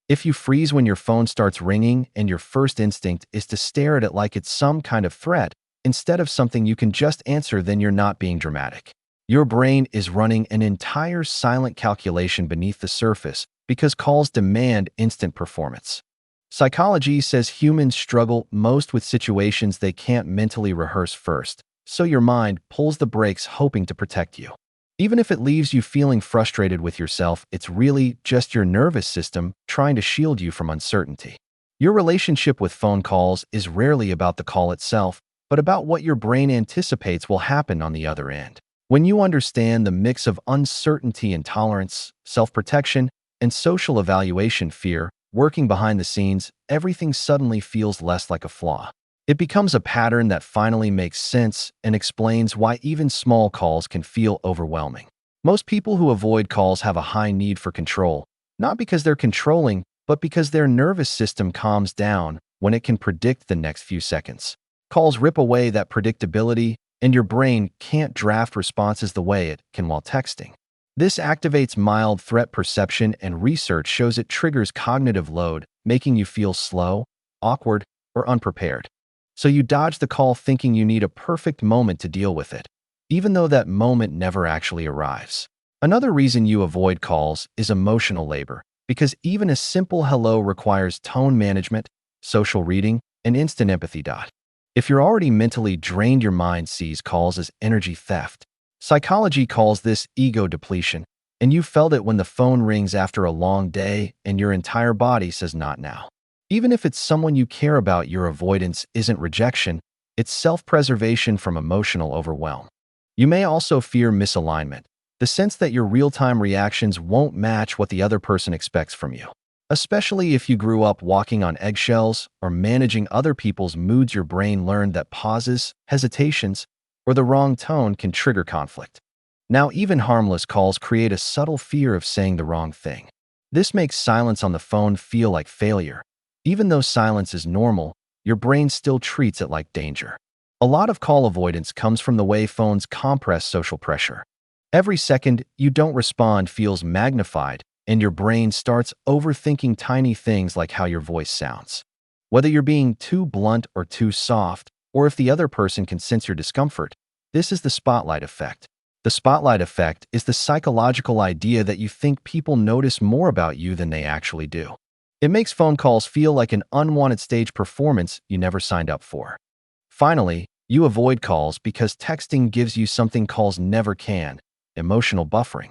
If you freeze when your phone starts ringing and your first instinct is to stare at it like it's some kind of threat, instead of something you can just answer, then you're not being dramatic. Your brain is running an entire silent calculation beneath the surface because calls demand instant performance. Psychology says humans struggle most with situations they can't mentally rehearse first, so your mind pulls the brakes hoping to protect you. Even if it leaves you feeling frustrated with yourself, it's really just your nervous system trying to shield you from uncertainty. Your relationship with phone calls is rarely about the call itself, but about what your brain anticipates will happen on the other end. When you understand the mix of uncertainty, intolerance, self-protection, and social evaluation fear working behind the scenes, everything suddenly feels less like a flaw. It becomes a pattern that finally makes sense and explains why even small calls can feel overwhelming. Most people who avoid calls have a high need for control, not because they're controlling, but because their nervous system calms down when it can predict the next few seconds. Calls rip away that predictability, and your brain can't draft responses the way it can while texting. This activates mild threat perception, and research shows it triggers cognitive load, making you feel slow, awkward, or unprepared. So you dodge the call thinking you need a perfect moment to deal with it, even though that moment never actually arrives. Another reason you avoid calls is emotional labor, because even a simple hello requires tone management, social reading, and instant empathy. If you're already mentally drained, your mind sees calls as energy theft. Psychology calls this ego depletion, and you felt it when the phone rings after a long day and your entire body says not now. Even if it's someone you care about, your avoidance isn't rejection, it's self-preservation from emotional overwhelm. You may also fear misalignment, the sense that your real-time reactions won't match what the other person expects from you. Especially if you grew up walking on eggshells or managing other people's moods, your brain learned that pauses, hesitations, or the wrong tone can trigger conflict. Now, even harmless calls create a subtle fear of saying the wrong thing. This makes silence on the phone feel like failure. Even though silence is normal, your brain still treats it like danger. A lot of call avoidance comes from the way phones compress social pressure. Every second you don't respond feels magnified, and your brain starts overthinking tiny things like how your voice sounds. Whether you're being too blunt or too soft, or if the other person can sense your discomfort, this is the spotlight effect. The spotlight effect is the psychological idea that you think people notice more about you than they actually do. It makes phone calls feel like an unwanted stage performance you never signed up for. Finally, you avoid calls because texting gives you something calls never can: emotional buffering.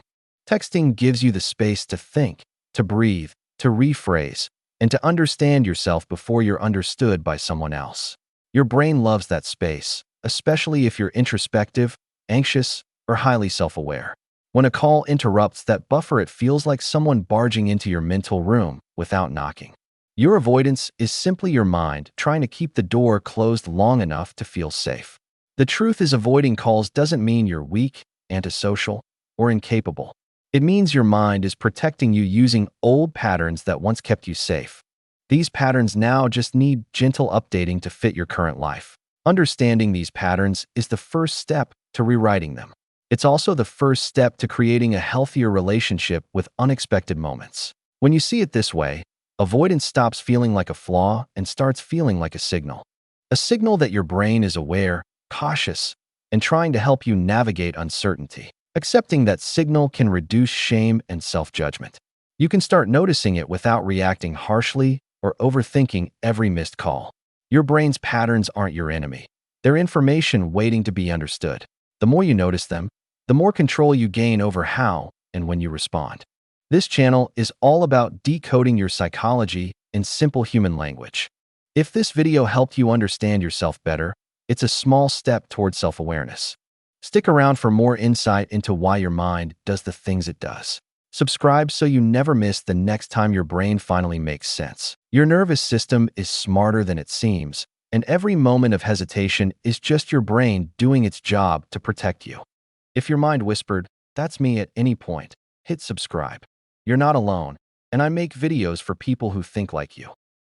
Texting gives you the space to think, to breathe, to rephrase, and to understand yourself before you're understood by someone else. Your brain loves that space, especially if you're introspective, anxious, or highly self-aware. When a call interrupts that buffer, it feels like someone barging into your mental room without knocking. Your avoidance is simply your mind trying to keep the door closed long enough to feel safe. The truth is, avoiding calls doesn't mean you're weak, antisocial, or incapable. It means your mind is protecting you using old patterns that once kept you safe. These patterns now just need gentle updating to fit your current life. Understanding these patterns is the first step to rewriting them. It's also the first step to creating a healthier relationship with unexpected moments. When you see it this way, avoidance stops feeling like a flaw and starts feeling like a signal. A signal that your brain is aware, cautious, and trying to help you navigate uncertainty. Accepting that signal can reduce shame and self-judgment. You can start noticing it without reacting harshly or overthinking every missed call. Your brain's patterns aren't your enemy. They're information waiting to be understood. The more you notice them, the more control you gain over how and when you respond. This channel is all about decoding your psychology in simple human language. If this video helped you understand yourself better, it's a small step toward self-awareness. Stick around for more insight into why your mind does the things it does. Subscribe so you never miss the next time your brain finally makes sense. Your nervous system is smarter than it seems, and every moment of hesitation is just your brain doing its job to protect you. If your mind whispered, "That's me," at any point, hit subscribe. You're not alone, and I make videos for people who think like you.